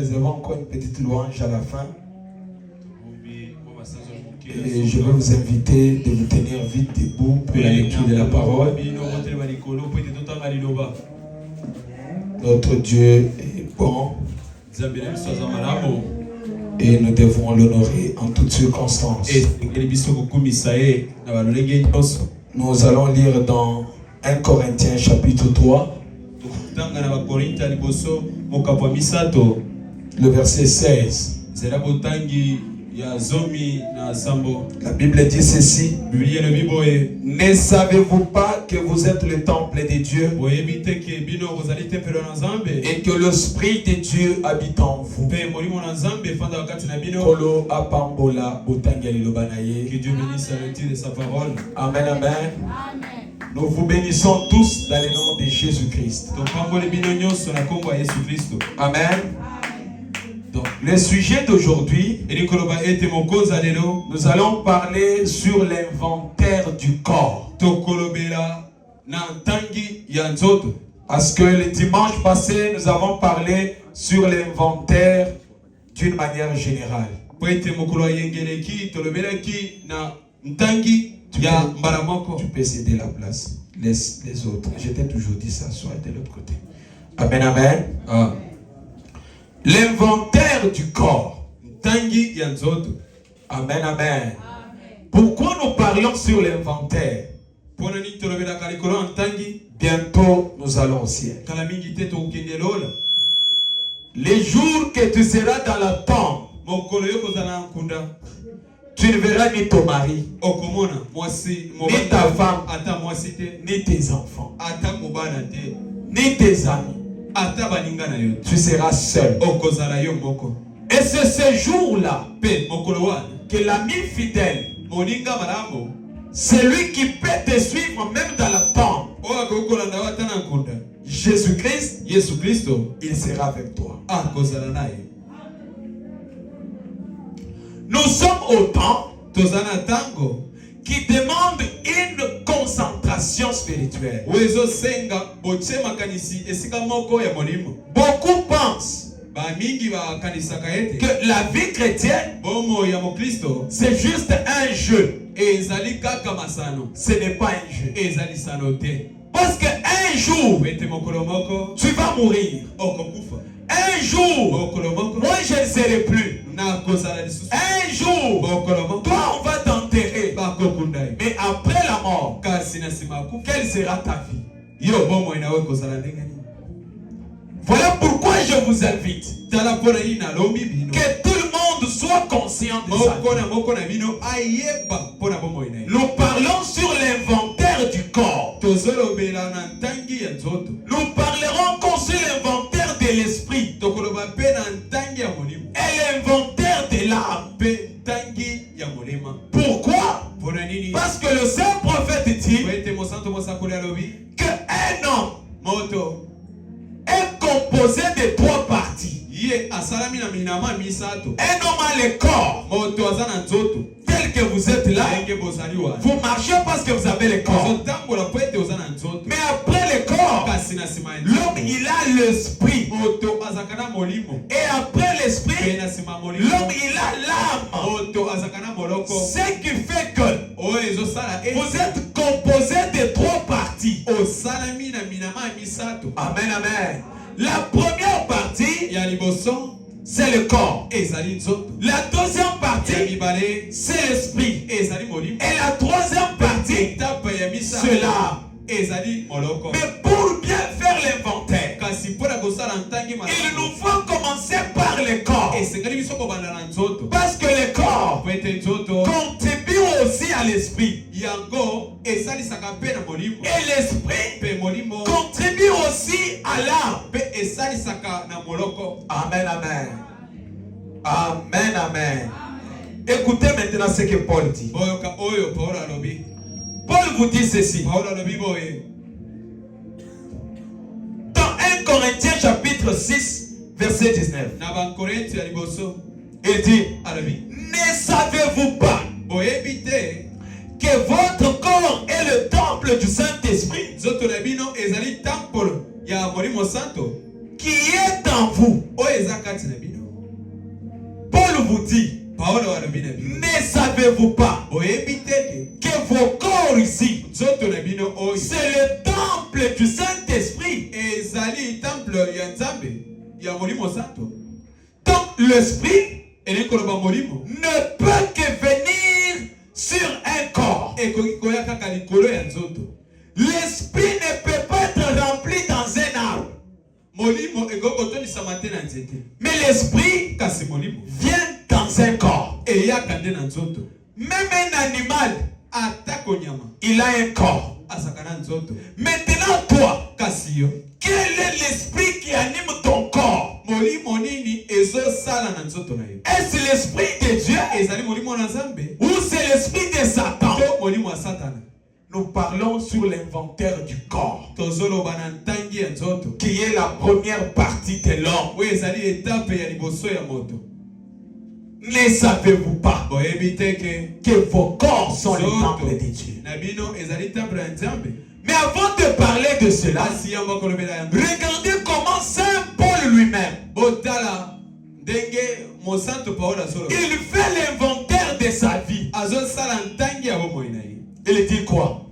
réservons encore une petite louange à la fin. Et je vais vous inviter de vous tenir vite debout pour la lecture de la parole. Notre Dieu est bon et nous devons l'honorer en toutes circonstances. Nous allons lire dans 1 Corinthiens chapitre 3, le verset 16. La Bible dit ceci: ne savez-vous pas que vous êtes le temple de Dieu et que l'Esprit de Dieu habite en vous? Que Dieu bénisse la lecture de sa parole. Amen, amen. Nous vous bénissons tous dans le nom de Jésus-Christ. Amen. Donc, le sujet d'aujourd'hui, nous allons parler sur l'inventaire du corps. Parce que le dimanche passé, nous avons parlé sur l'inventaire d'une manière générale. Tu peux céder la place. Les autres. Je t'ai toujours dit s'asseoir de l'autre côté. Amen, amen. Ah. L'inventaire du corps. Amen, amen. Pourquoi nous parlons sur l'inventaire? Bientôt nous allons au ciel. Les jours que tu seras dans la tombe, tu ne verras ni ton mari, ni ta femme, ni tes enfants, ni tes amis. Tu seras seul. Et c'est ce jour-là que l'ami fidèle, celui qui peut te suivre même dans la tombe, Jésus-Christ, il sera avec toi. Nous sommes au temps qui demande une concentration spirituelle. Beaucoup pensent que la vie chrétienne, c'est juste un jeu. Ce n'est pas un jeu. Parce qu'un jour, tu vas mourir. Un jour, moi je ne serai plus. Un jour, toi on va t'enterrer. Mais après la mort, quelle sera ta vie? Voilà pourquoi je vous invite que tout le monde soit conscient de ça. Nous parlons sur l'inventaire du corps. Nous parlerons encore sur l'inventaire de l'esprit et l'inventaire de l'âme. Pourquoi? Parce que le saint prophète dit qu'un homme est composé de 3 parties. Un homme a le corps. Tel que vous êtes là, vous marchez parce que vous avez le corps. Mais après le corps, l'homme il a l'esprit. Et après l'esprit, l'homme il a l'âme. Ce qui fait que vous êtes composé de 3 parties. Amen, amen. La première partie, c'est le corps. La deuxième partie, c'est l'esprit. Et la troisième partie, c'est l'âme. Mais pour bien faire l'inventaire, il nous faut commencer par le corps. Parce que le corps contribue aussi à l'esprit. Et l'esprit contribue aussi à l'âme. Amen, amen. Amen, amen. Écoutez maintenant ce que Paul dit. Paul vous dit ceci. Dans 1 Corinthiens chapitre 6, verset 19. Il dit, ne savez-vous pas que votre corps est le temple du Saint-Esprit qui est en vous. Paul vous dit, ne savez-vous pas que vos corps ici, c'est le temple du Saint-Esprit. Donc l'Esprit ne peut que venir sur un corps. L'Esprit ne peut pas être rempli dans un arbre. Mais l'Esprit vient dans un corps. Même un animal, il a un corps. Maintenant toi, quel est l'esprit qui anime ton corps? Est-ce l'esprit de Dieu ou c'est l'esprit de Satan? Nous parlons sur l'inventaire du corps, qui est la première partie de l'homme. Ne savez-vous pas que vos corps sont le temple de Dieu? Mais avant de parler de cela, regardez comment Saint Paul lui-même, il fait l'inventaire de sa vie. Il dit quoi?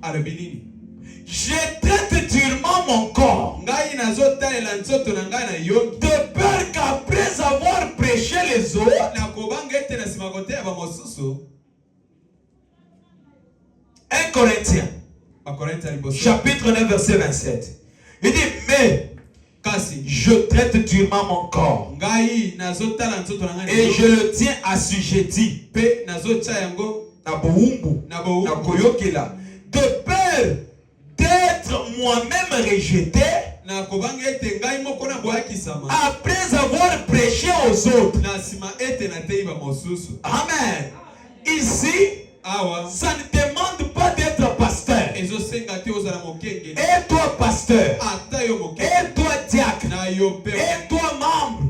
Je traite durement mon corps, de peur qu'après avoir prêché les autres, 1 Corinthiens chapitre 9 verset 27. Il dit, mais je traite durement mon corps et je le tiens assujetti de peur d'être moi-même rejeté après avoir prêché aux autres. Amen. Ici, ça ne demande pas d'être pasteur. Et toi pasteur, et toi diacre, et toi membre,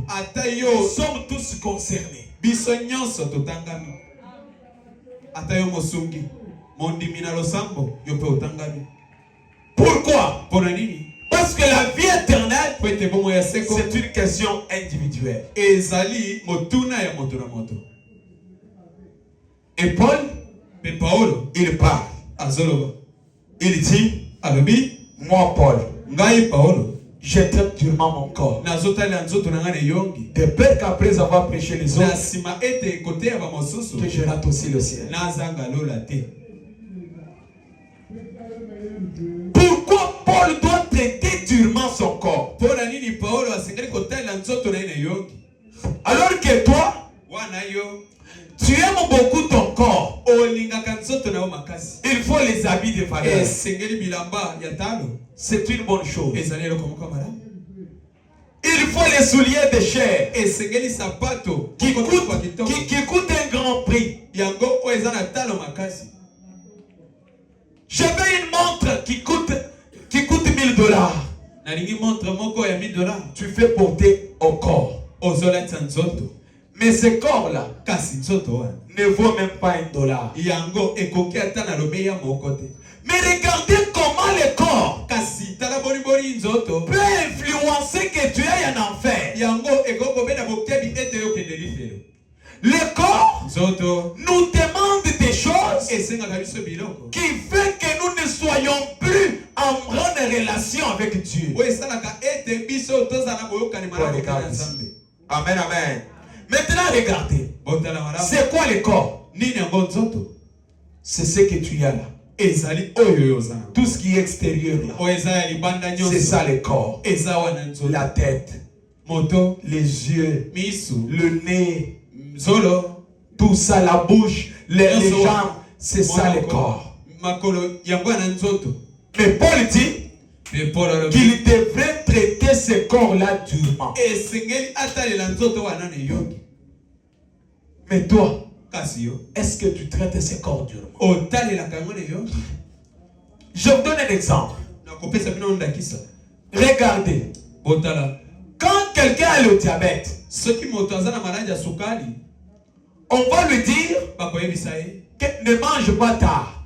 nous sommes tous concernés. Pourquoi? Parce que la vie éternelle, c'est une question individuelle. Et Paul, il parle. Il dit, moi Paul, je traite durement mon corps, de peur qu'après avoir prêché les autres, que je rate aussi le ciel. Pourquoi Paul doit traiter durement son corps? Alors que toi, tu aimes beaucoup ton corps. Il faut les habits de valeur. C'est une bonne chose. Il faut les souliers de chair qui coûtent un grand prix. J'avais une montre qui coûte $1000. Tu fais porter au corps. Mais ce corps-là ne vaut même pas $1. Mais regardez comment le corps peut influencer que tu ailles en enfer. Le corps nous demande des choses qui fait que nous ne soyons plus en bonne relation avec Dieu. Amen, amen. Maintenant, regardez. C'est quoi le corps? C'est ce que tu as là. Tout ce qui est extérieur là, c'est ça le corps. La tête, les yeux, le nez, tout ça, la bouche, les jambes, c'est ça le corps. Mais Paul dit qu'il devrait traiter ce corps-là durement. Mais toi, est-ce que tu traites ce corps durement? Je vous donne un exemple. Regardez. Quand quelqu'un a le diabète, on va lui dire que ne mange pas tard.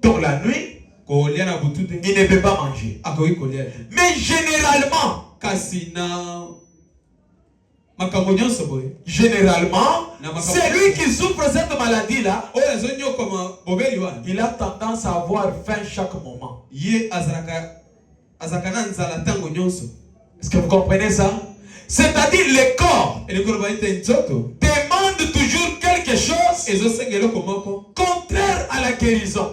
Dans la nuit, il ne peut pas manger. Mais généralement, celui qui souffre de cette maladie-là, il a tendance à avoir faim chaque moment. Est-ce que vous comprenez ça? C'est-à-dire le corps demande toujours quelque chose contraire à la guérison.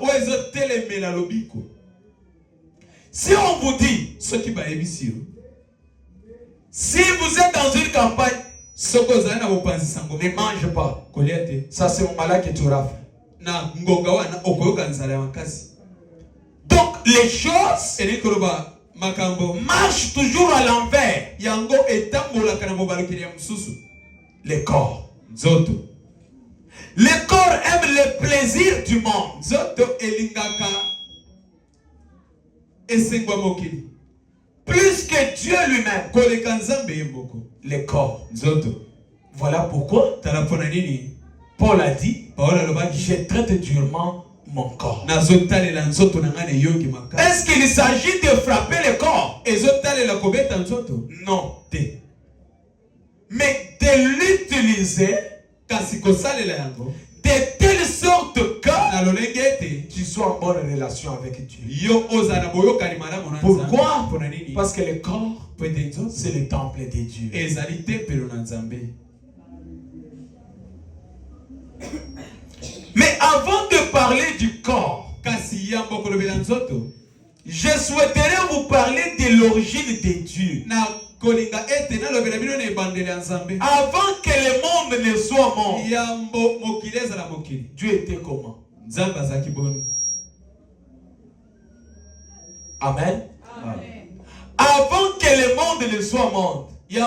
Si on vous dit, si vous êtes dans une campagne, ne mange pas. Ça c'est mon malade qui te rafle. Donc les choses marchent toujours à l'envers. Le corps. Le corps aime le plaisir du monde. Plus que Dieu lui-même. Le corps. Voilà pourquoi Paul a dit, je traite durement mon corps. Est-ce qu'il s'agit de frapper le corps? Non. Mais de l'utiliser de telle sorte que tu sois en bonne relation avec Dieu. Pourquoi? Parce que le corps, c'est le temple de Dieu. Mais avant de parler du corps, je souhaiterais vous parler de l'origine de Dieu. Avant que le monde ne soit mort, Dieu était comment? Amen. Avant que le monde ne soit mort, il n'y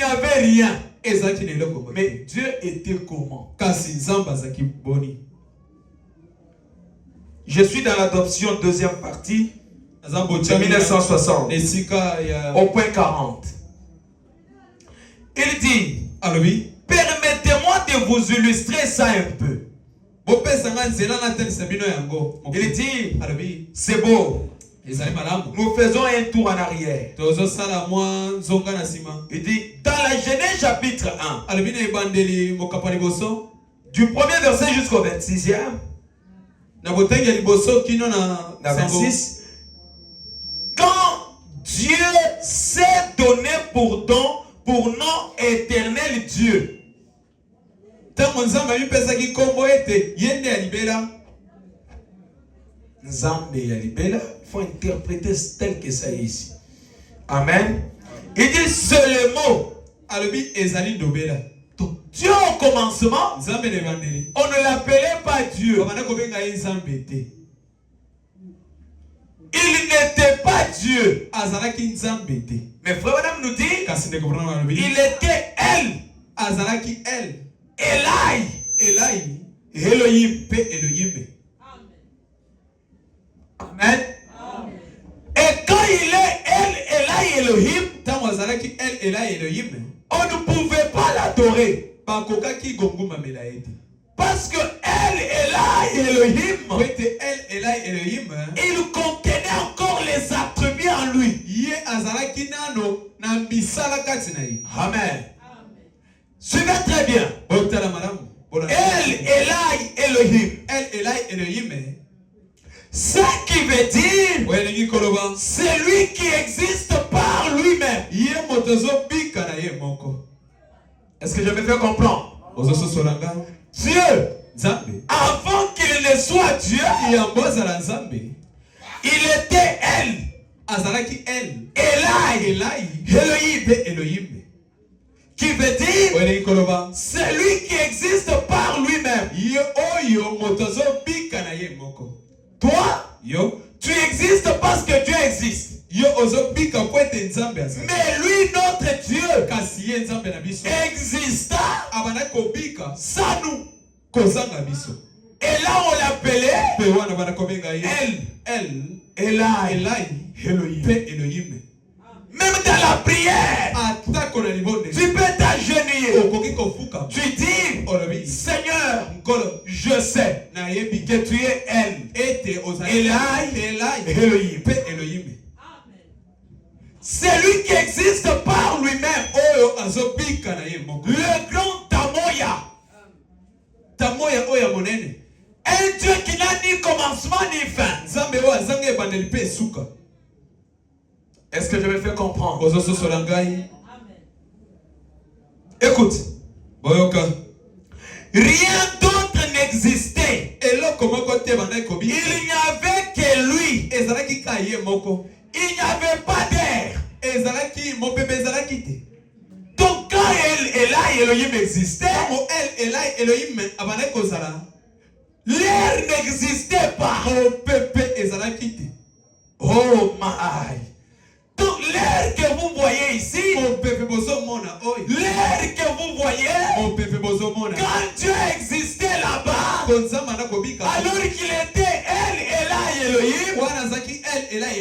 avait rien. Mais Dieu était comment? Je suis dans l'adoption deuxième partie de 1960 au point 40. Il dit, permettez-moi de vous illustrer ça un peu. Il dit, c'est beau. Nous faisons un tour en arrière. Il dit, dans la Genèse chapitre 1, du premier verset jusqu'au 26e, dans 26, quand Dieu s'est donné pour don, pour nom éternel Dieu. Nzambe ya libela, il faut interpréter tel que ça est ici. Amen. Il dit c'est le mot. Donc, Dieu au commencement, on ne l'appelait pas Dieu. Il n'était pas Dieu. Mais frère madame nous dit, il était elle. Elai. Elohim. Amen. Et quand il est elle, Elohim, on ne pouvait pas l'adorer. Parce que elle, Elohim, il contenait encore les attributs en lui. Amen. Suivez très bien. Elohim. Ce qui veut dire celui qui existe par lui-même. Est-ce que je me fais comprendre? Dieu, avant qu'il ne soit Dieu, il était elle. Elohim. Qui veut dire celui qui existe par lui-même. Toi, tu existes parce que Dieu existe. Mais lui, notre Dieu, exista sans nous. Et là, on l'appelait Elohim. Même dans la prière, tu peux t'agenouiller. Tu dis, Seigneur, je sais que tu es elle. Elohim. C'est lui qui existe par lui-même. Le grand Tamoya. Un Dieu qui n'a ni commencement ni fin. Est-ce que je me fais comprendre? Écoute. Rien d'autre n'existait. Il n'y avait que lui. Il n'y avait pas d'air. Donc quand Elohim existait, l'air n'existait pas. Oh my. Donc l'air que vous voyez ici, l'air que vous voyez, quand Dieu existait là-bas, alors qu'il était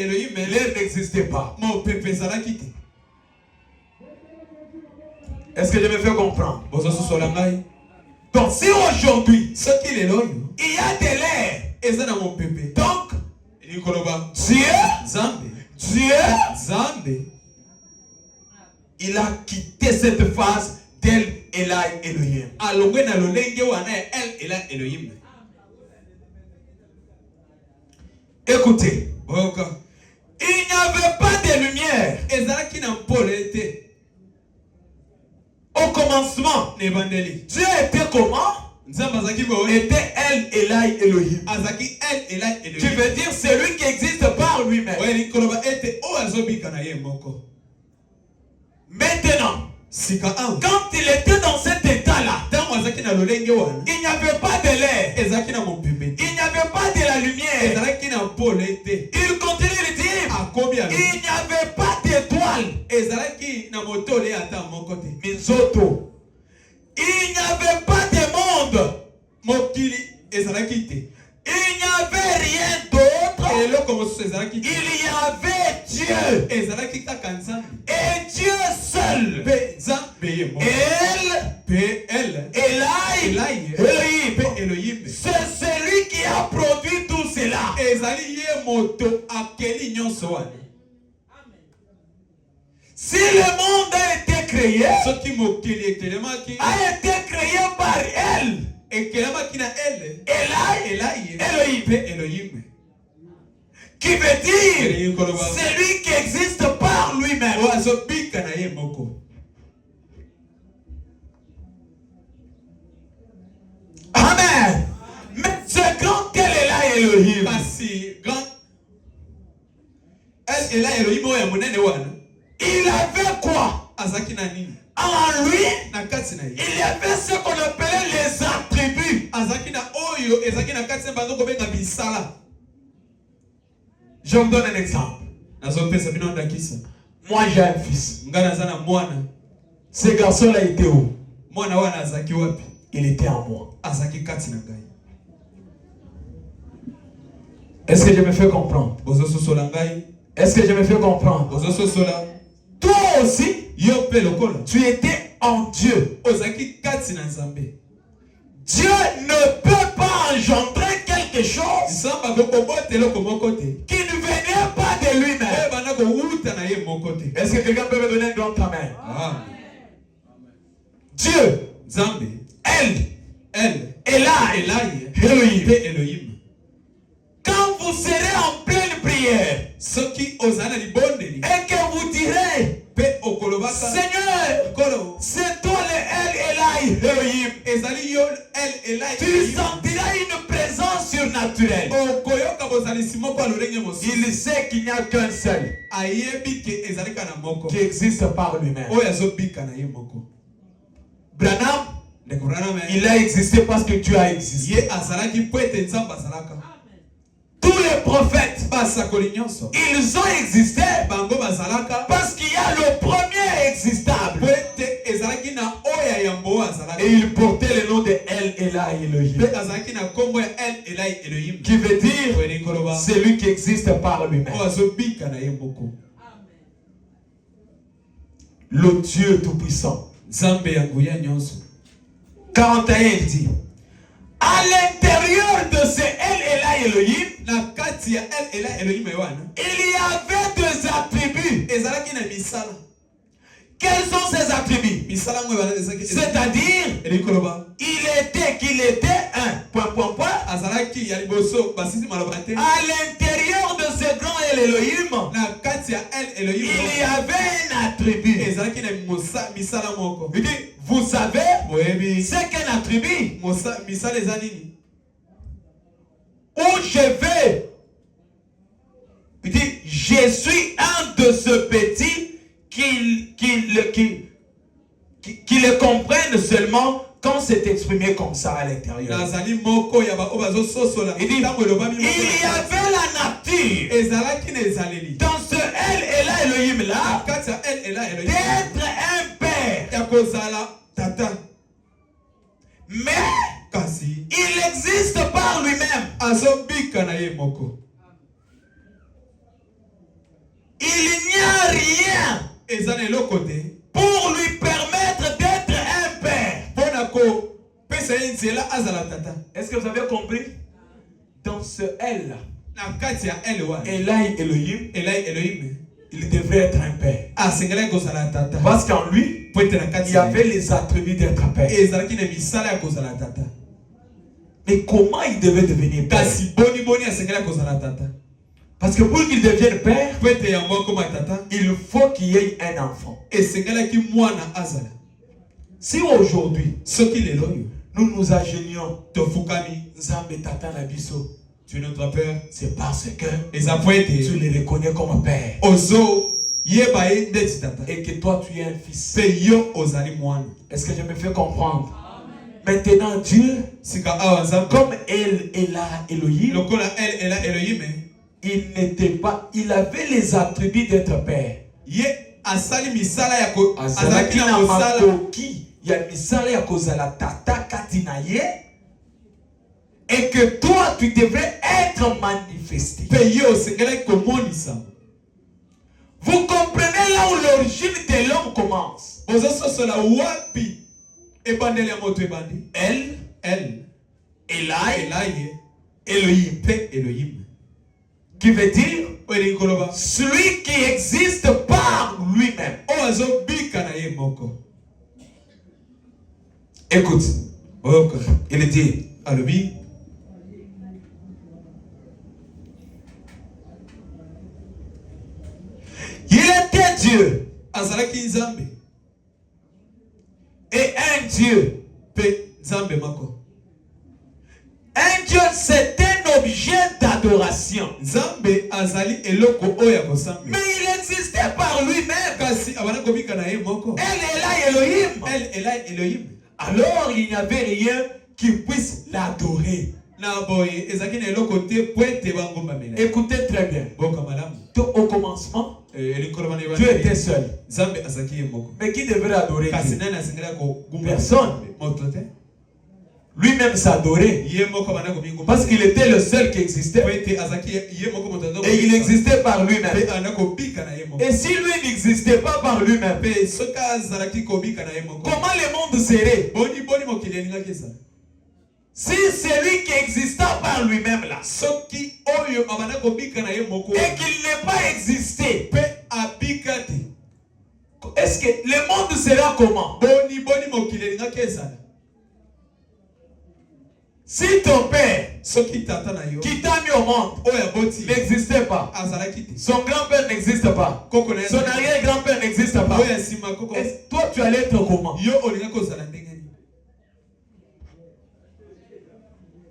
Elohim, l'air n'existait pas. Est-ce que je me fais comprendre? Donc si aujourd'hui, il y a de l'air, donc Dieu, il a quitté cette phase d'El Elohim. Écoutez, il n'y avait pas de lumière. Au commencement, Dieu était comment? Était El Elohim. Tu veux dire c'est lui qui existe par lui-même. Maintenant, quand il était dans cet état-là, il n'y avait pas de l'air, il n'y avait pas de la lumière. Il continue de dire, il n'y avait pas d'étoile. Minzoto. Il n'y avait pas de monde. Il n'y avait rien d'autre. Il y avait Dieu. Et Dieu seul. Elohim. C'est celui qui a produit tout cela. Si le monde a été créé, a été créé par elle. Elohim. Qui veut dire c'est lui qui existe par lui-même. Amen. Mais ce grand tel est là Elohim. Il avait quoi? En lui, il y avait ce qu'on appelait les attributs. Je vous donne un exemple. Moi j'ai un fils. Ce garçon-là était où? Il était en moi. Est-ce que je me fais comprendre? Est-ce que je me fais comprendre? Toi aussi, tu étais en Dieu. Dieu ne peut pas engendrer quelque chose qui ne venait pas de lui-même. Est-ce que quelqu'un peut me donner un grand amen? Dieu, Elohim. Quand vous serez en pleine prière et que vous direz, Seigneur, c'est toi le Elohim. Tu sentiras une présence surnaturelle. Il sait qu'il n'y a qu'un seul qui existe par lui-même. Branham, il a existé parce que tu as existé. Tous les prophètes, ils ont existé parce qu'il y a le premier existable. Et il portait le nom de El Elohim. Qui veut dire c'est lui qui existe par lui-même. le Dieu Tout-Puissant. Nzambe ya nguya nyonso. 41 il dit, à l'intérieur de ce El Elai Elohim, na kati ya El Elai Elohim wana, il y avait deux attributs. ezalaki na misala. Quels sont ces attributs? Misala ngwe wana ezaki. C'est-à-dire, qu'il était un azalaki ya liboso basisi maloba te. à l'intérieur de ce grand El Elohim, na kati ya El Elohim il y avait un attribut. ezalaki na misala moko. Il dit, vous savez, Boyebi. c'est qu'un attribut. Misala eza nini? Où je vais, il dit, je suis un de ceux petits qui le comprennent seulement quand c'est exprimé comme ça à l'intérieur. Nazali moko ya ba obazo sosola. Il dit, il y avait la nature ezalaki na ezaleli. dans ce El Elai Elohim là Kati ya El Elai Elohim d'être un père. ya kozala tata. Mais Kasi il existe par lui-même. azobika na ye moko. Il n'y a rien Eza na eloko te pour lui permettre d'être un père. mpona kopesa ye nzela azala tata. Est-ce que vous avez compris? Dans ce El là, Na kati ya El wana Elai Elohim, Elai Elohim il devrait être un père. asengelaki kozala tata. Parce qu'en lui, Po ete na kati il y avait les attributs d'être un père. ezalaki na misala ya kozala tata. Mais comment il devait devenir père? Kasi boni asengelaki kozala tata. Parce que pour qu'il devienne père, Po ete yango akoma tata il faut qu'il y ait un enfant. esengelaki mwana azala. Si aujourd'hui, Soki lelo yo nous nous agenions, tofukami, Nzambe Tata Nabiso, tu es notre père, c'est parce que eza po ete tu le reconnais comme père. ozo yeba ye ndeti tata Et que toi, tu es un fils. pe yo ozali mwana. Est-ce que je me fais comprendre? Maintenant, Dieu, Sika awa nzambe comme El Elah Elohim, lokola El Elai Elohim il n'était pas, il avait les attributs d'être père. ye asali misala ya ko azalaki Azalaki na na mosala makoki ya misala ya kozala tata kati na ye, et que toi tu devrais être manifesté. pe ye osengelaki komonisa. Vous comprenez là où l'origine de l'homme commence? Ozososola wapi ebandeli ya moto ebandi? El Elai Elohim, pe Elohim qui veut dire oyo elingi koloba celui qui existe par lui-même. oyo azobika na ye moko. Écoute, oyoka il dit, alobi il était Dieu azalaki nzambe et un Dieu. pe nzambe moko. Un Dieu, c'est un objet d'adoration. Nzambe azali eloko oyo ya kosambe. Mais il existait par lui-même. Kasi abana kobika na ye moko. El Elai Elohim. El Elai Elohim. Alors il n'y avait rien qui puisse l'adorer. Na boye ezaki na eloko te po ete bangomba mela. Écoutez très bien. Boka malamu. Au commencement, Elingi koloba na ye Dieu était seul. Nzambe azaki ye moko. Mais qui devrait adorer Kasi Dieu? nani asengela ko gumba? Personne. Moto te. Lui-même s'adorait. Ye moko abana kobingomba. Parce qu'il était le seul qui existait. Po ete azaki ye moko moto azo. Et il existait par Pe lui-même. ana kobika na ye moko. Et si lui n'existait pas par lui-même, Pe soka azalaki kobika na ye moko. comment le monde serait? Boni mokili elingaki eza. Si c'est lui qui existait par lui-même là, Soki oyo abana kobika na ye moko. et qu'il n'ait pas existé, Pe abika te. est-ce que le monde sera comment? Boni mokili elingaki ezala. Si ton père Soki tata na yo qui t'a mis au monde oyo aboti n'existait pas, azalaki te. son grand-père n'existe pas, Koko na ye son arrière-grand-père n'existe pas, oyo asima koko toi tu allais être comment? yo olinga kozala ndenge nini?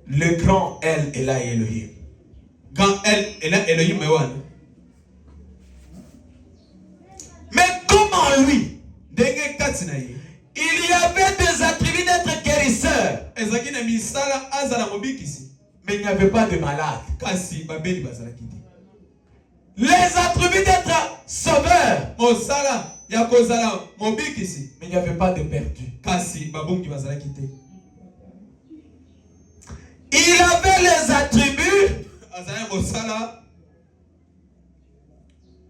Le grand El Elai Elohim. Grand El Elai Elohim wana. Mais comment lui, Ndenge kati na ye il y avait des attributs d'être guérisseur, ezalaki na misala azala mobikisi. mais il n'y avait pas de malade. Kasi babeli bazalaki te. Les attributs d'être sauveur, Mosala ya kozala mobikisi. mais il n'y avait pas de perdu. Kasi babongi bazalaki te. Il avait les attributs Azala mosala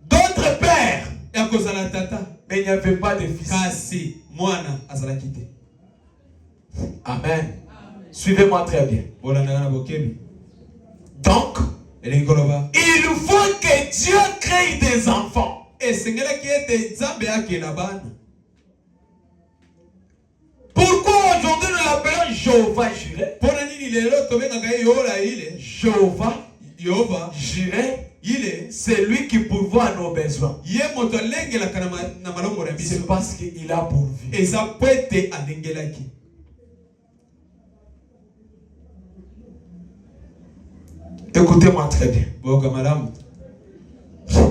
d'autres pères, ya kozala tata. Et il n'y avait pas de fils. kasi mwana azalaki te. Amen. Suivez-moi très bien. Donc, il faut que Dieu crée des enfants. Pourquoi aujourd'hui nous l'appelons Jéhovah Jireh? Jéhovah Jireh, c'est lui qui pourvoit à nos besoins. C'est parce qu'il a pourvu. Écoutez-moi très bien.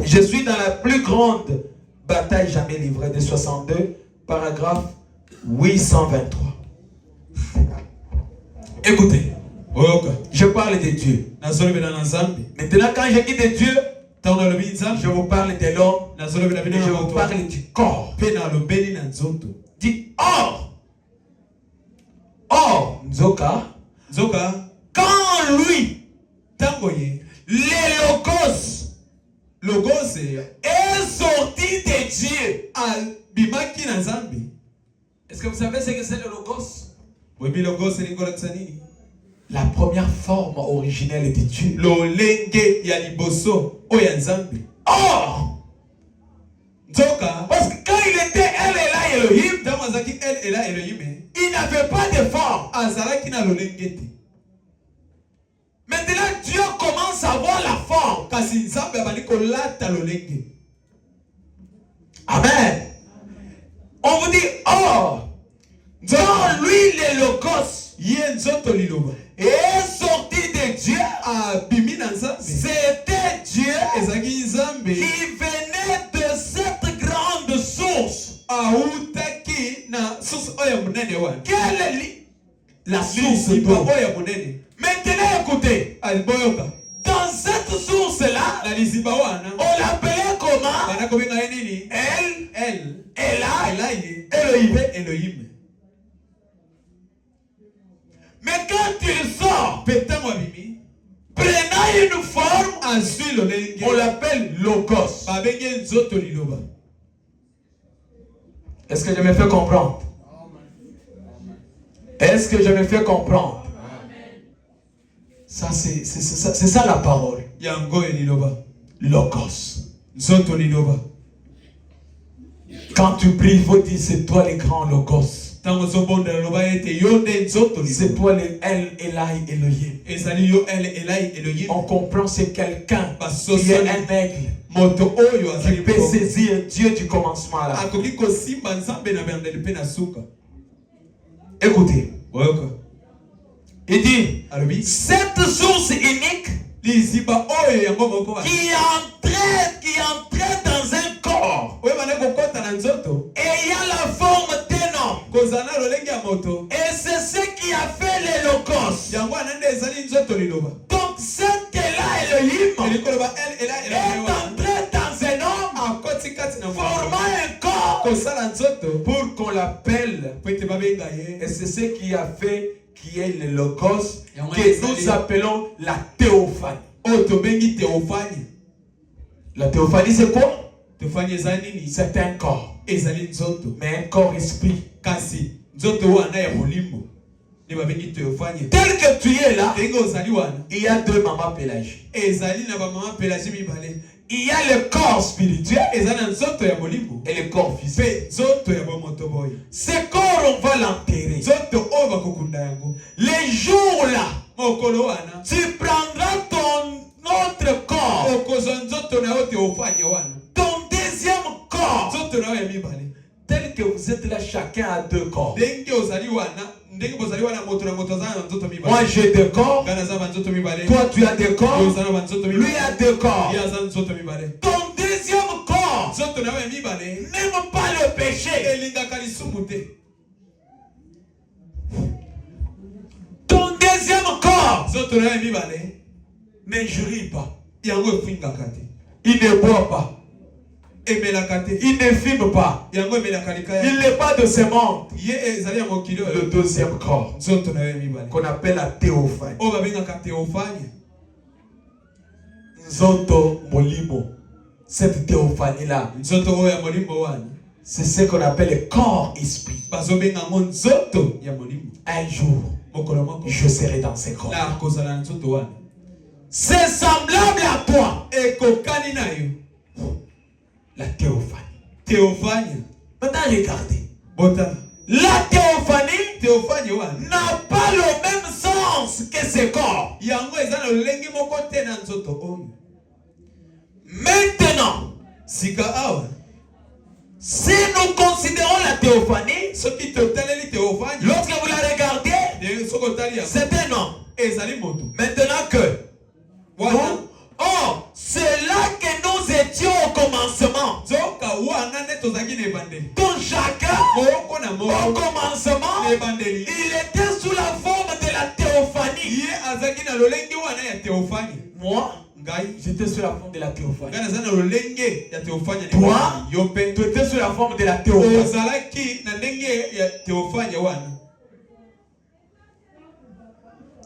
Je suis dans la plus grande bataille jamais livrée de 62, paragraphe 823. Écoutez, je parle de Dieu. Maintenant, quand je dis de Dieu, je vous parle de l'homme et je vous parle du corps. Dit or, Nzoka, quand lui, le logos est sorti de Dieu. Est-ce que vous savez ce que c'est le logos? La première forme originelle de Dieu. Or, parce que quand il était El Elohim, il n'avait pas de forme. Maintenant, Dieu commence à voir la forme. Amen. On vous dit, dans lui, le logos est sorti de Dieu. C'était Dieu qui venait de cette grande source. Quelle est la source d'eau? Maintenant, écoutez. Dans cette source-là, on l'appelait comment? Elohim. Mais quand il sort, prenant une forme, on l'appelle logos. Est-ce que je me fais comprendre? Est-ce que je me fais comprendre? Ça, c'est ça la parole. Logos. Quand tu pries, il faut dire c'est toi le grand logos. C'est toi le El Elohim. On comprend c'est quelqu'un qui est un aigle qui peut saisir Dieu du commencement à la fin. Écoutez. Il dit, cette source unique qui entrait dans un corps ayant la forme d'un homme. Et c'est ce qui a fait les logos. Donc cet Elohim est entré dans un homme formant un corps pour qu'on l'appelle. Et c'est ce qui a fait qui est le logos que nous appelons la théophanie. La théophanie c'est quoi? C'est un corps, mais un corps esprit. Tel que tu es là, il y a deux mamans Pélagie. Il y a le corps spirituel et le corps physique. Ce corps, on va l'enterrer. Les jours là, tu prendras ton autre corps, ton deuxième corps. Tel que vous êtes là, chacun a deux corps. Moi j'ai deux corps, toi tu as deux corps, lui a deux corps. Ton deuxième corps n'aime pas le péché. Ton deuxième corps n'injurie pas, il ne boit pas, il ne fume pas, il n'est pas de ce monde. Le deuxième corps qu'on appelle la théophanie. Nzoto Molimo. Cette théophanie là C'est ce qu'on appelle le corps-esprit. Un jour, je serai dans ce corps. C'est semblable à toi. La théophanie. Maintenant, regardez. La théophanie n'a pas le même sens que ce corps. Maintenant, si nous considérons la théophanie, lorsque vous la regardez, c'est un homme. Maintenant que, c'est là que nous étions au commencement. Donc chacun, au commencement, il était sous la forme de la théophanie. Moi, j'étais sous la forme de la théophanie. Toi, tu étais sous la forme de la théophanie.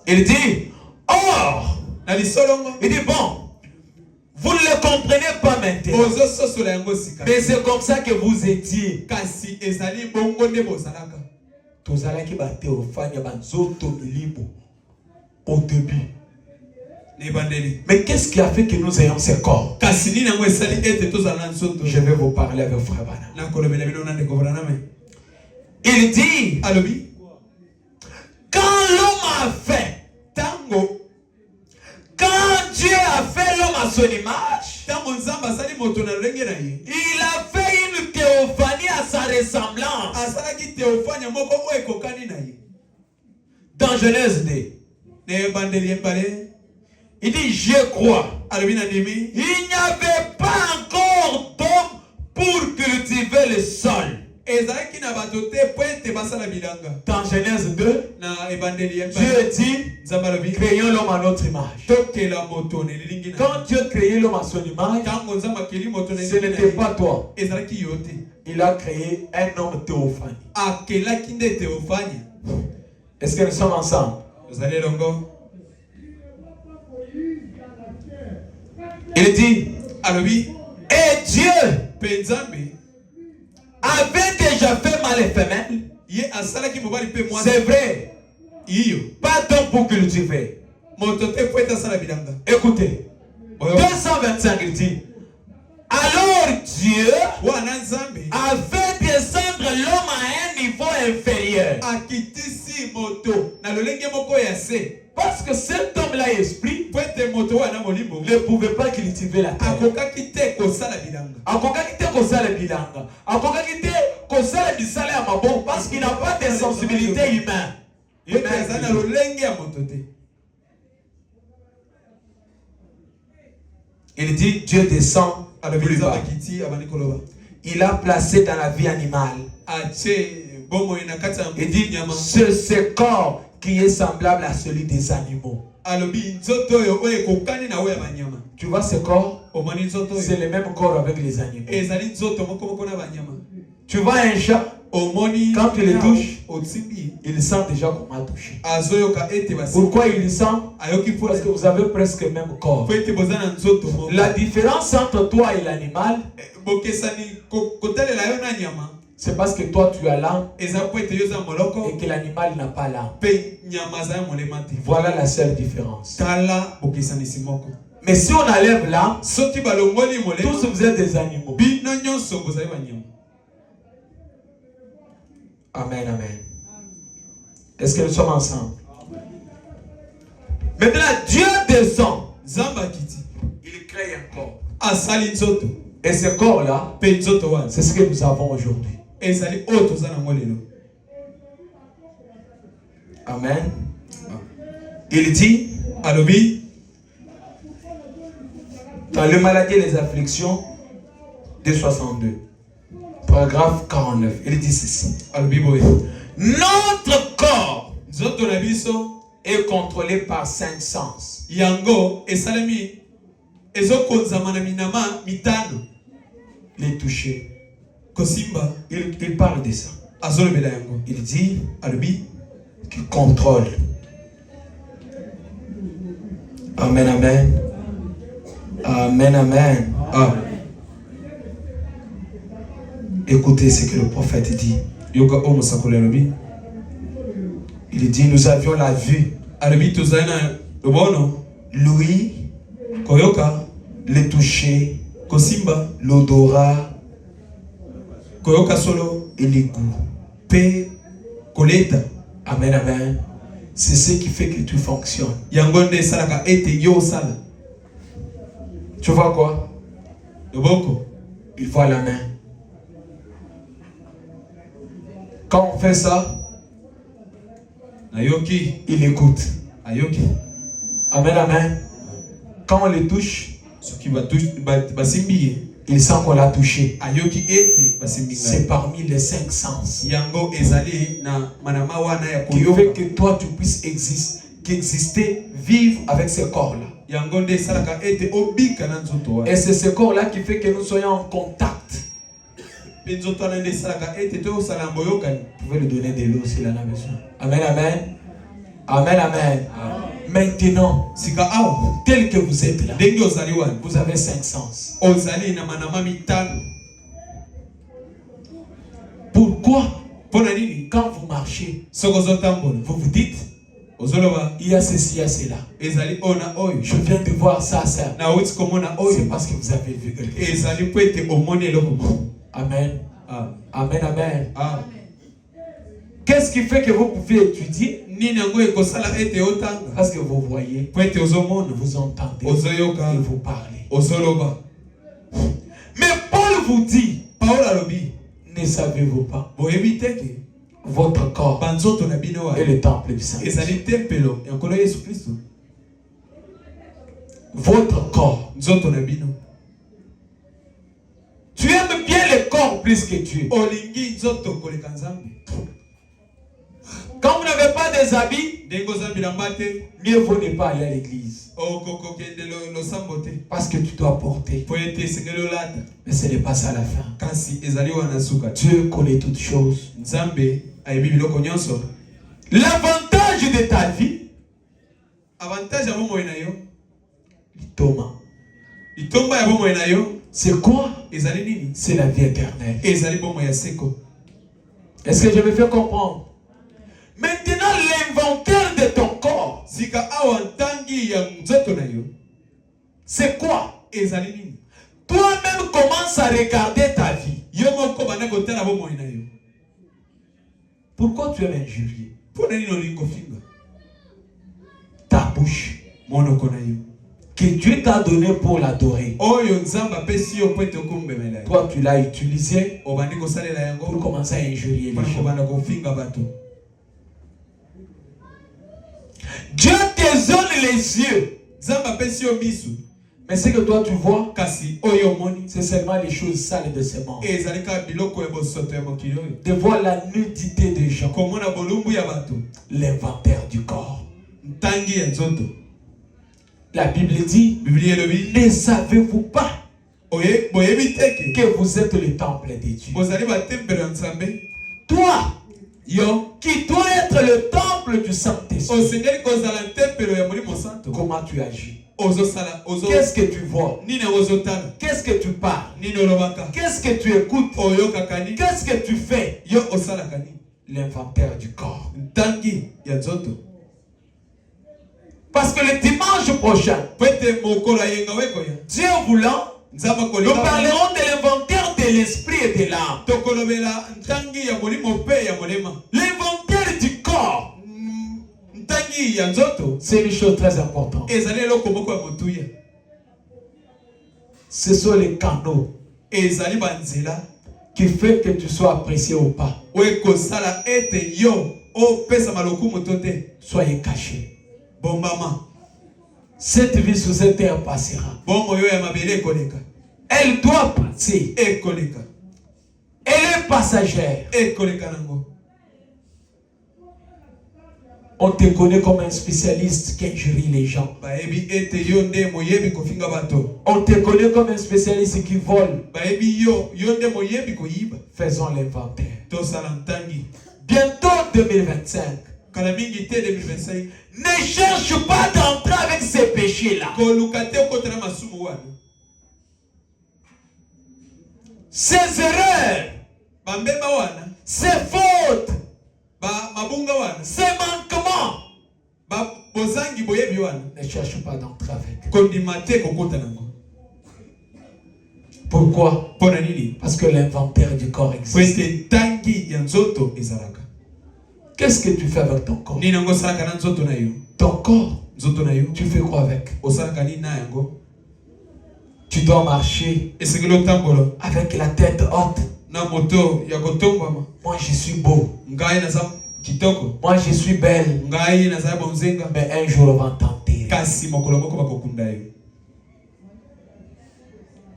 Il dit, il dit, bon, vous ne le comprenez pas maintenant. Mais c'est comme ça que vous étiez. Au début. Mais qu'est-ce qui a fait que nous ayons ce corps? Je vais vous parler avec frère Bana. Il dit, quand l'homme a fait, quand Dieu a fait l'homme à son image, il a fait une théophanie à sa ressemblance. Dans Genèse 2, il dit, je crois. Il n'y avait pas encore d'homme pour cultiver le sol. Dans Genèse 2, Dieu dit, créons l'homme à notre image. Quand Dieu créait l'homme à son image, ce n'était pas toi. Il a créé un homme théophane. Est-ce que nous sommes ensemble? Il dit, et Dieu avait déjà fait mâle et femelle. C'est vrai. Pas d'homme pour cultiver. Écoutez. 225, il dit, alors Dieu a fait descendre l'homme à un niveau inférieur. Parce que cet homme-là, esprit, ne pouvait pas cultiver la terre. Parce qu'il n'a pas de sensibilité humaine. Il dit, Dieu descend plus bas. Il a placé dans la vie animale. Il dit, c'est ce corps qui est semblable à celui des animaux. Tu vois ce corps? C'est le même corps avec les animaux. Tu vois un chat? Quand tu le touches, il sent déjà qu'on m'a touché. Pourquoi il sent? Parce que vous avez presque le même corps. La différence entre toi et l'animal, c'est parce que toi tu as l'âme et que l'animal n'a pas l'âme. Voilà la seule différence. Mais si on enlève l'âme, tous vous êtes des animaux. Amen, amen. Est-ce que nous sommes ensemble? Maintenant, Dieu descend. Il crée un corps. Et ce corps-là, c'est ce que nous avons aujourd'hui. Amen. Il dit, dans le maladie et les afflictions de 62, paragraphe 49, il dit ceci. Notre corps est contrôlé par 5 sens. Les toucher. Il parle de ça. Il dit qu'il contrôle. Amen, amen. Amen, amen. Ah. Écoutez ce que le prophète dit. Yoka omo sakole lobi. Il dit, nous avions la vue, Alobi tozana lobono. l'ouïe, Koyoka. le toucher, Kosimba. l'odorat Koyoka solo. et les goûts. Pe. Koleta. Amen, amen. C'est ce qui fait que tu fonctionnes. Yangonde salaka ete yo sala. Tu vois quoi? Loboko. Il voit la main. Quand on fait ça, Nayoki. il écoute. Ayoki. Amen, amen. Quand on les touche, Soki basimbi. il sent qu'on l'a touché. Ayoki ete basimbi. C'est parmi les 5 sens Yango ezali na manama wana ya qui koyoka. fait que toi tu puisses exister, vivre avec ce corps-là. Yangonde salaka ete obika na nzoto wa. Et c'est ce corps-là qui fait que nous soyons en contact. Penzoto na nde salaka ete to sala mboyoka. Vous pouvez lui donner de l'eau s'il en a besoin. Amen, amen. Amen, amen. Maintenant, Sika awa. tel que vous êtes là, Dengi ozali wana. vous avez 5 sens. Ozali na manama mitano. Pourquoi, Pona nini? quand vous marchez, Soko zotambola. vous vous dites, Ozoloba. il y a ceci, il y a cela. Ezali ona oyo. Je viens de voir ça, ça. Na uti komona C'est oyo. parce que vous avez vu quelque chose. Ezali po ete omoni eloko mo. Amen. Ah. Amen, amen. Ah. Qu'est-ce qui fait que vous pouvez étudier? Nini yango ekosala ete otanga. Parce que vous voyez, Po ete ozomona. vous entendez Ozoyoka. et vous parlez. Ozoloba. Mais Paul vous dit, Paul alobi. ne savez-vous pas, Boyebi teke. votre corps Banzoto na bino wa. est le temple du Saint-Esprit. Ezali tempelo ya nkolo Yesu Kristo. Votre corps. Nzoto na bino. Tu aimes bien le corps plus que Dieu. Olingi nzoto koleka nzambe. Quand vous n'avez pas des habits, Dengo zambi na mbate. mieux vaut ne pas aller à l'église. Okoko kende lo sambote. Parce que tu dois porter. Po ete sengelo lata. Mais ce n'est pas ça la fin. Kasi ezali wana suka. Dieu connaît toutes choses. Nzambe ayebi biloko nyonso. L'avantage de ta vie, Avantage ya bomoi na yo. Thomas, Itomba ya bomoi na yo. c'est quoi? Ezali nini? C'est la vie éternelle. Ezali bomoi ya seko. Est-ce que je me fais comprendre? Maintenant, l'inventaire de ton corps, Sika awa ntangi ya nzoto na yo. c'est quoi? Ezali nini? Toi-même commence à regarder ta vie. Yo moko bana kotala bomoi na yo. Pourquoi tu es injurié? Pona nini olingo finga? Ta bouche Monoko na yo. que Dieu t'a donné pour l'adorer. Oyo nzamba pesi yo po ete okumbemela. Toi, tu l'as utilisé Obandi kosalela yango. pour commencer à injurier les Pona gens. kobanda kofinga bato. Dieu te donne les yeux. Nzamba pesi yo misu. Mais ce que toi tu vois, Kasi oyo moni. c'est seulement les choses sales de ce monde. Ezali ka biloko ya bosoto ya mokili oyo. De voir la nudité des gens. Komona bolumbu ya bato. L'inventaire du corps. Ntangi ya nzoto. La Bible dit, Biblia elobi. ne savez-vous pas Boyebi teke. que vous êtes le temple de Dieu? Bozali batempelo ya Nzambe. Toi, Yo. qui dois être le temple du Saint-Esprit, Osengeli kozala tempelo ya molimo santo. comment tu agis? Ozosala. Qu'est-ce que tu vois? Nini ozotala. Qu'est-ce que tu parles? Nini olobaka. Qu'est-ce que tu écoutes? Oyokaka nini. Qu'est-ce que tu fais? Yo osalaka nini. L'inventaire du corps. Ntangi ya nzoto. Parce que le dimanche prochain, Pete mokolo yenga wekoya. Dieu voulant, Nzamba nous koleka. parlerons de l'inventaire de l'esprit et de l'âme. Tokolobela ntangi ya molimo pe ya molema. L'inventaire du corps, Ntangi ya nzoto. c'est une chose très importante. Ezali eloko moko ya motuya. Ce sont les canaux Ezali banzela. qui font que tu sois apprécié ou pas. Oye kosala ete yo opesa malokumu to te. Soyez cachés. Bombama. Cette vie sous cette terre passera. Bombo yo ya mabele ekoleka. Elle doit passer. Ekoleka. Elle est passagère. Ekoleka nango. On te connaît comme un spécialiste qui injurie les gens. Baebi ete yo nde moyebi kofinga bato. On te connaît comme un spécialiste qui vole. Baebi yo nde moyebi koyiba. Faisons l'inventaire. Tosala ntangi. Bientôt 2025. Kala mingi te 2025. Ne cherche pas d'entrer avec ces péchés-là. Koluka te kotela masumu wana. Ces erreurs ces fautes, ces manquements, ne cherche pas d'entrer avec. Pourquoi? Parce que l'inventaire du corps existe. Qu'est-ce que tu fais avec ton corps? Ton corps, tu fais quoi avec? Tu dois marcher avec la tête haute. Moi je suis beau. Moi je suis belle. Mais un jour on va tenter.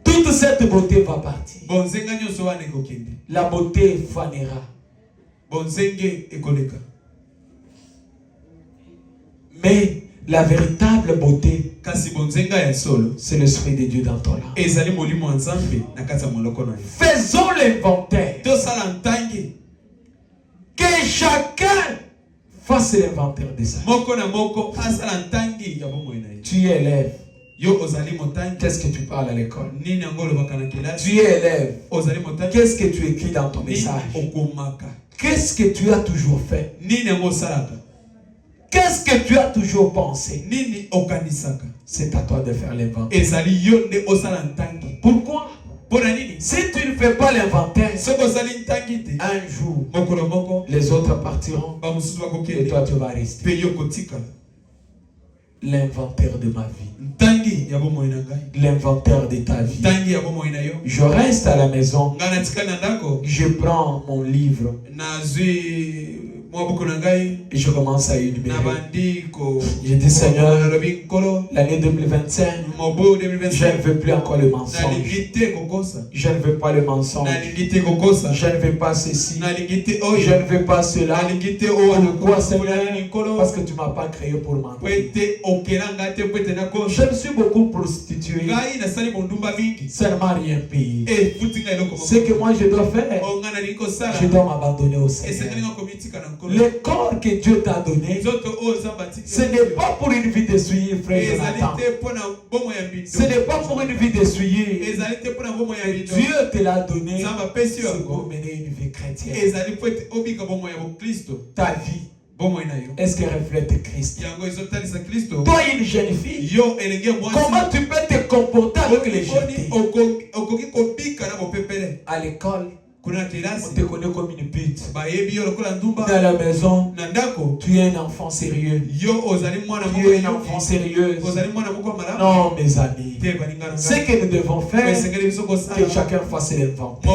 Toute cette beauté va partir. La beauté fanera. Mais la véritable beauté, c'est l'Esprit de Dieu dans ton âme. Faisons l'inventaire. Que chacun fasse l'inventaire de ça. Tu es élève. Qu'est-ce que tu parles à l'école? Tu es élève. Qu'est-ce que tu écris dans ton message? Qu'est-ce que tu as toujours fait? Qu'est-ce que tu as toujours pensé? C'est à toi de faire l'inventaire. Pourquoi? Si tu ne fais pas l'inventaire, un jour, les autres partiront et toi tu vas rester. L'inventaire de ma vie, l'inventaire de ta vie. Je reste à la maison, je prends mon livre et je commence à énumérer. Je dis Seigneur, l'année 2025, je ne veux plus encore le mensonge. Je ne veux pas le mensonge. Je ne veux pas ceci. Je ne veux pas cela. Pourquoi Seigneur? Parce que tu ne m'as pas créé pour mentir. Je me suis beaucoup prostitué. Seulement rien payé. Ce que moi je dois faire, je dois m'abandonner au Seigneur. Le corps que Dieu t'a donné, ce n'est pas pour une vie d'essuyer, frère Jonathan. Ce n'est pas pour une vie d'essuyer. Dieu te l'a donné pour mener une vie chrétienne. Ta vie, est-ce qu'elle reflète Christ? Toi, une jeune fille, comment tu peux te comporter avec les jeunes filles? À l'école, on te connaît comme une pute. Dans la maison, tu es un enfant sérieux. Tu es un enfant sérieux. Non, mes amis. Ce que nous devons faire, que chacun fasse l'inventaire.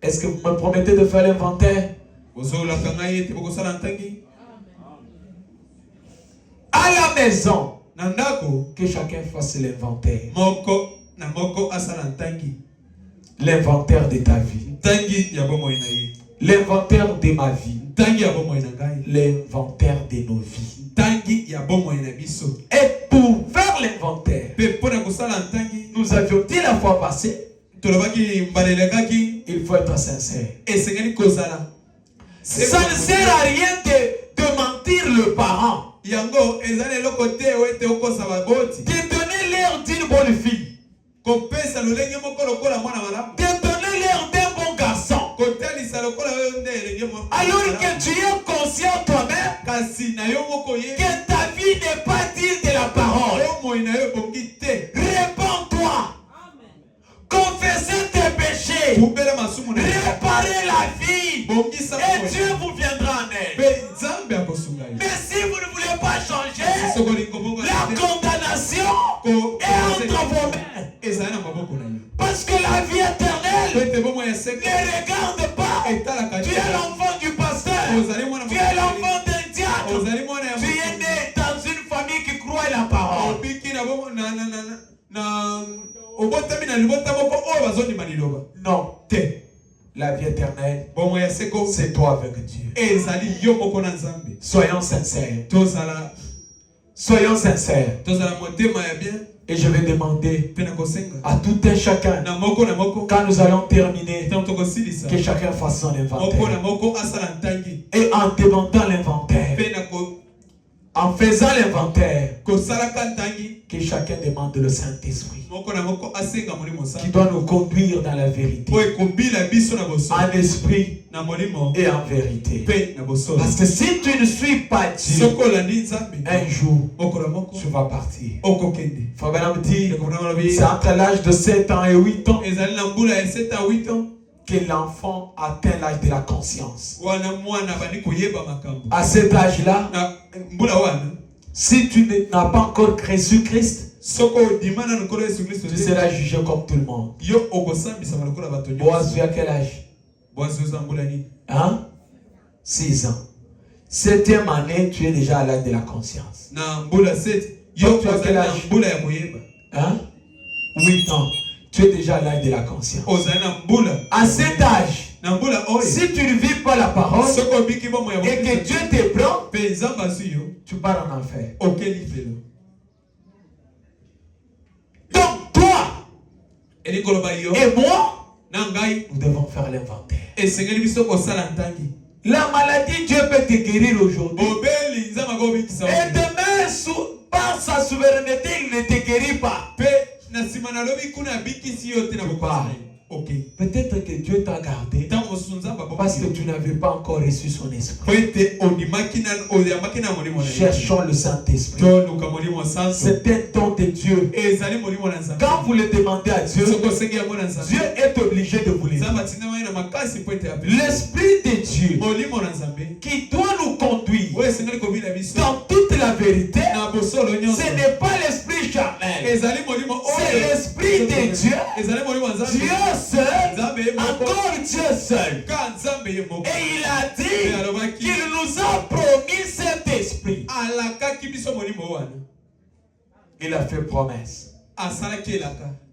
Est-ce que vous me promettez de faire l'inventaire? À la maison, que chacun fasse l'inventaire. L'inventaire de ta vie. L'inventaire de ma vie. L'inventaire de nos vies. Et pour faire l'inventaire, nous avions dit la fois passée, il faut être sincère. Ça ne sert à rien de mentir le parent. De donner l'air d'une bonne fille. De donner l'air d'un bon garçon. Alors que tu es conscient toi-même que ta vie n'est pas digne de la parole. Répands-toi. Confessez tes péchés. Réparez la vie. Et Dieu vous viendra en aide. Mais si vous ne voulez pas changer, la condamnation est entre vos mains. Parce que la vie éternelle ne regarde pas. Tu es l'enfant du pasteur. Tu es l'enfant d'un diacre. Tu es né dans une famille qui croit la parole. Non. La vie éternelle, c'est toi avec Dieu. Soyons sincères. Soyons sincères. Et je vais demander à tout un chacun, quand nous allons terminer, que chacun fasse son inventaire. Et en demandant l'inventaire, En faisant l'inventaire, que chacun demande le Saint-Esprit qui doit nous conduire dans la vérité, en esprit et en vérité. Parce que si tu ne suis pas Dieu, un jour, tu vas partir. Frère Branham dit, c'est entre l'âge de 7 ans et 8 ans que l'enfant atteint l'âge de la conscience. À cet âge-là, si tu n'as pas encore créé Christ, tu seras jugé comme tout le monde. Boazu à quel âge? Hein? 6 ans. 7e année, tu es déjà à l'âge de la conscience. Donc, tu as quel âge? Hein? 8 ans. Tu es déjà à l'âge de la conscience. À cet âge, si tu ne vis pas la parole et que Dieu te prend, tu pars en enfer. Donc toi et moi, nous devons faire l'inventaire. La maladie, Dieu peut te guérir aujourd'hui. Et demain, par sa souveraineté, il ne te guérit pas. Peut-être que Dieu t'a gardé parce que tu n'avais pas encore reçu son esprit. Cherchons le Saint-Esprit. C'est un don de Dieu. Quand vous le demandez à Dieu, Dieu est obligé de vous le dire. L'Esprit de Dieu qui doit nous conduire dans toute la vérité, ce n'est pas l'esprit charnel, c'est l'Esprit de Dieu. Dieu seul, encore Dieu seul. Et il a dit qu'il nous a promis cet esprit. Il a fait promesse.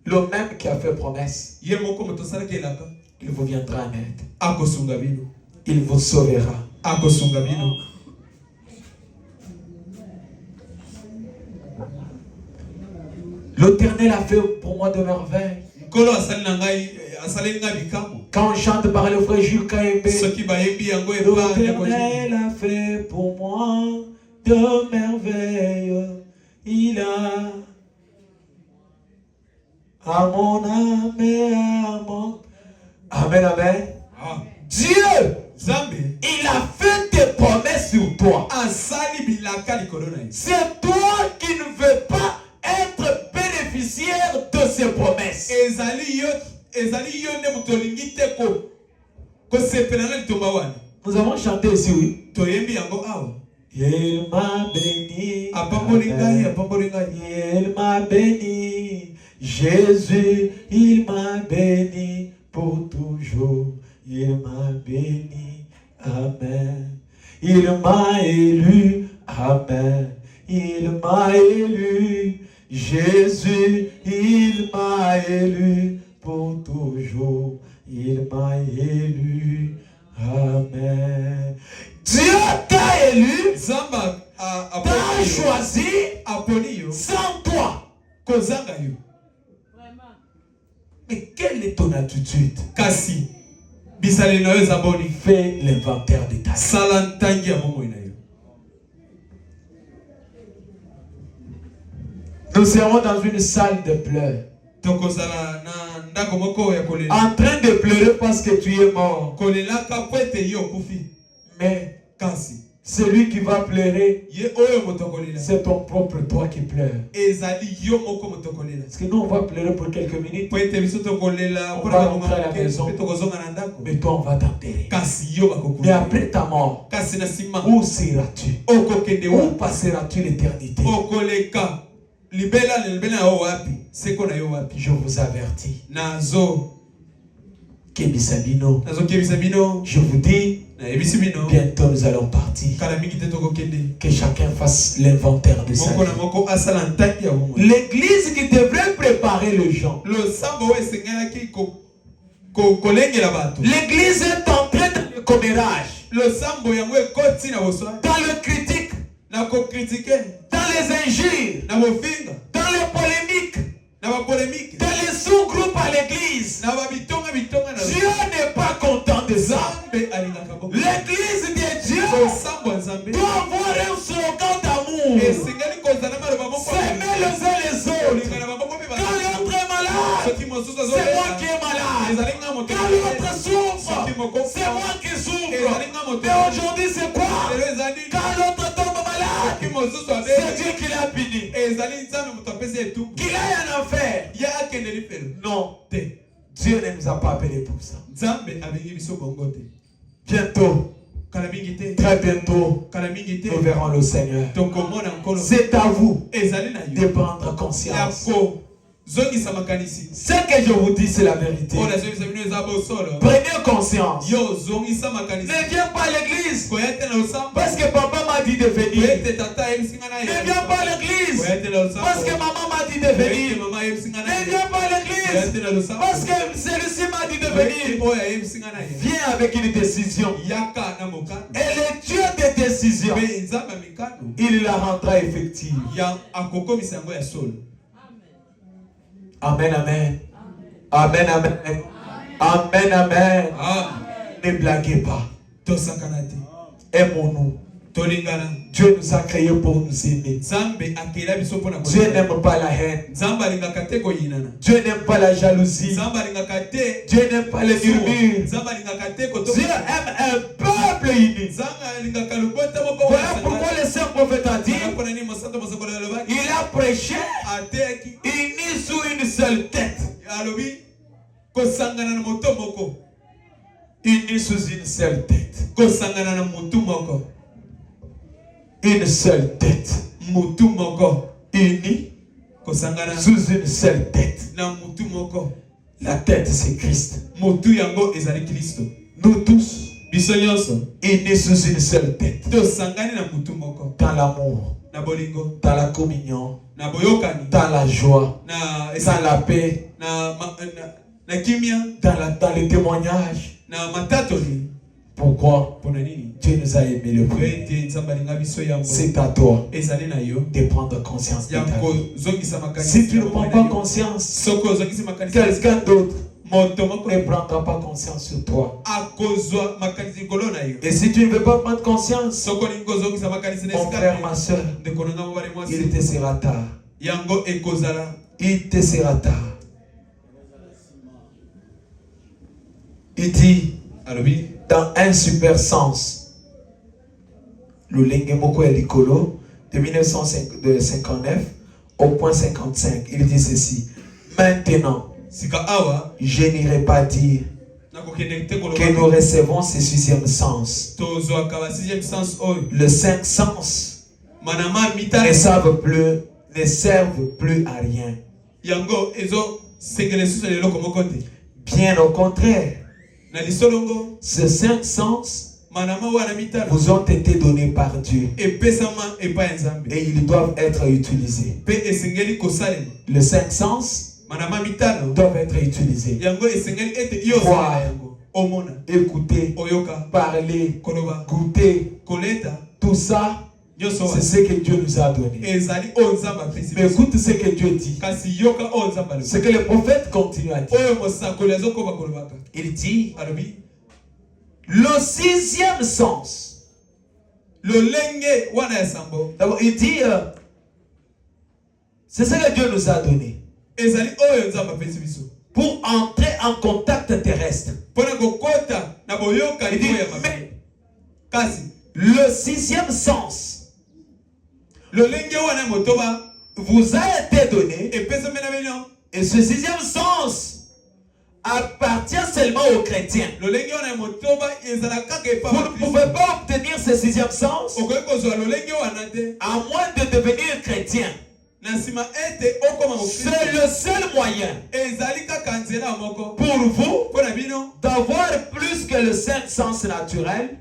Le même qui a fait promesse, il vous viendra en aide. Il vous sauvera. L'Éternel a fait pour moi de merveilles. Quand on chante par le frère Jules Kaembe, l'Éternel a fait pour moi de merveilles. Il a à mon âme et à mon... Amen, amen. Dieu, il a fait des promesses sur toi. C'est toi qui ne veux pas être bénéficiaire de ces promesses. Nous avons chanté ici, oui. Il m'a béni. Il m'a béni. Jésus, il m'a béni pour toujours. Il m'a béni. Amen. Il m'a élu. Amen. Il m'a élu. Jésus, il m'a élu pour toujours. Il m'a élu. Amen. Dieu t'a élu, t'a choisi sans toi. Mais quelle est ton attitude? Fais l'inventaire de ta vie. Nous serons dans une salle de pleurs, en train de pleurer parce que tu es mort. Mais celui qui va pleurer, c'est ton propre toi qui pleure. Parce que nous on va pleurer pour quelques minutes, on va rentrer à la maison, mais toi on va t'enterrer. Mais après ta mort, où seras-tu? Où passeras-tu l'éternité? Je vous avertis. Kebisabino. Je vous dis, bientôt nous allons partir. Que chacun fasse l'inventaire de sa vie. L'église qui devrait préparer les gens. L'église est en train de commérage. Dans le critique. Dans les injures. Dans les polémiques. Dans les sous-groupes à l'église. Dieu n'est pas content de ça. L'église de Dieu doit avoir un slogan d'amour. S'aimer les uns les autres. Quand l'autre est malade, c'est moi qui est malade. Quand l'autre souffre, c'est moi qui souffre. Mais aujourd'hui, c'est quoi? Quand l'autre tombe malade, c'est Dieu qui l'a puni. Qu'il aille en enfer. Non. Dieu ne nous a pas appelés pour ça. Bientôt, très bientôt, nous verrons le Seigneur. C'est à vous de prendre conscience. Ce que je vous dis, c'est la vérité. Prenez conscience. Ne viens pas à l'église parce que papa m'a dit de venir. Ne viens pas à l'église parce que maman m'a dit de venir. Ne viens pas à l'église parce que celui-ci m'a dit de venir. Viens avec une décision. Et le Dieu des décisions, il la rendra effective. Amen, amen. Amen, amen. Amen, amen. Ne blaguez pas. Aimons-nous. Dieu nous a créés pour nous aimer. Dieu n'aime pas la haine. Dieu n'aime pas la jalousie. Dieu n'aime pas les murmures. Dieu aime un peuple uni. Voilà pourquoi le Saint prophète a dit, il a prêché unis sous une seule tête. Unis sous une seule tête. Une seule tête. Unis sous une seule tête. La tête, c'est Christ. Nous tous unis sous une seule tête. Dans l'amour, dans la communion, dans la joie, dans la paix, dans le témoignage. Pourquoi? Dieu nous a aimés le premier. C'est à toi de prendre conscience de ta vie. Si tu ne prends pas conscience, quelqu'un d'autre ne prendra pas conscience sur toi. Et si tu ne veux pas prendre conscience, mon frère, ma soeur, il te sera tard. Il te sera tard. Il dit dans un super sens, le Lengemoko Elikolo de 1959 au point 55, il dit ceci: maintenant, je n'irai pas dire que nous recevons ce sixième sens. Le cinq sens ne servent plus à rien. Bien au contraire, ces cinq sens vous ont été donnés par Dieu et ils doivent être utilisés. Les cinq sens doivent être utilisés. Voir, écouter, parler, goûter, tout ça, c'est ce que Dieu nous a donné. Mais écoute ce que Dieu dit. Ce que le prophète continue à dire. Il dit, le sixième sens. D'abord, il dit, c'est ce que Dieu nous a donné. Pour entrer en contact terrestre. Il dit, mais le sixième sens vous a été donné, et ce sixième sens appartient seulement aux chrétiens. Vous ne pouvez pas obtenir ce sixième sens à moins de devenir chrétien. C'est le seul moyen pour vous d'avoir plus que le cinq sens naturel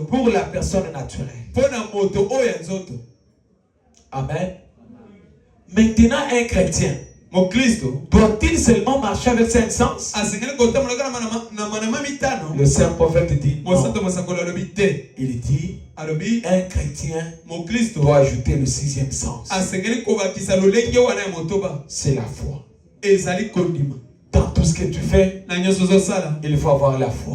pour la personne naturelle. Amen. Maintenant, un chrétien doit-il seulement marcher avec cinq sens? Le saint prophète dit non. Il dit un chrétien doit ajouter le sixième sens. C'est la foi. Dans tout ce que tu fais, il faut avoir la foi.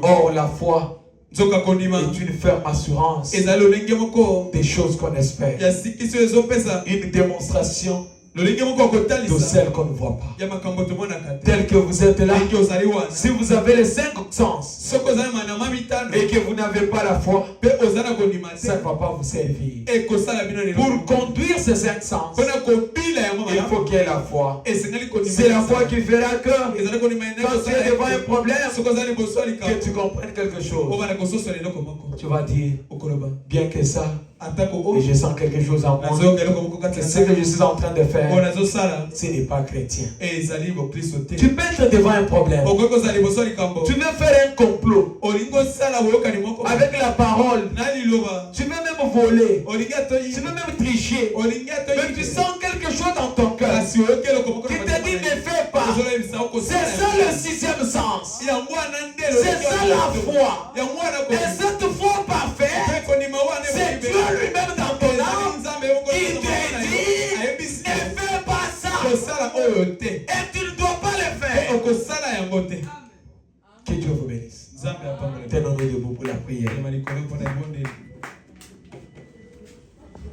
Or, la foi est une ferme assurance des choses qu'on espère. Une démonstration de celles qu'on ne voit pas. Tel que vous êtes là, si vous avez les 5 sens et que vous n'avez pas la foi, ça ne va pas vous servir. Pour conduire ces 5 sens, il faut qu'il y ait la foi. C'est la foi qui fera que quand tu es devant un problème, que tu comprennes quelque chose. Tu vas dire, bien que ça, et je sens quelque chose en moi, que ce que je suis en train de faire, ce n'est pas chrétien. Tu peux être devant un problème. Tu veux faire un complot avec la parole. Tu veux même voler. Tu veux même tricher. Mais tu sens quelque chose dans ton cœur qui te dit ne fais pas. C'est ça le 6e sens. C'est ça la foi. Et cette foi parfaite, c'est Dieu lui-même dans ton âme qui te dit ne fais pas ça. Et tu ne dois pas le faire. Que Dieu vous bénisse. Tenons-nous debout pour la prière.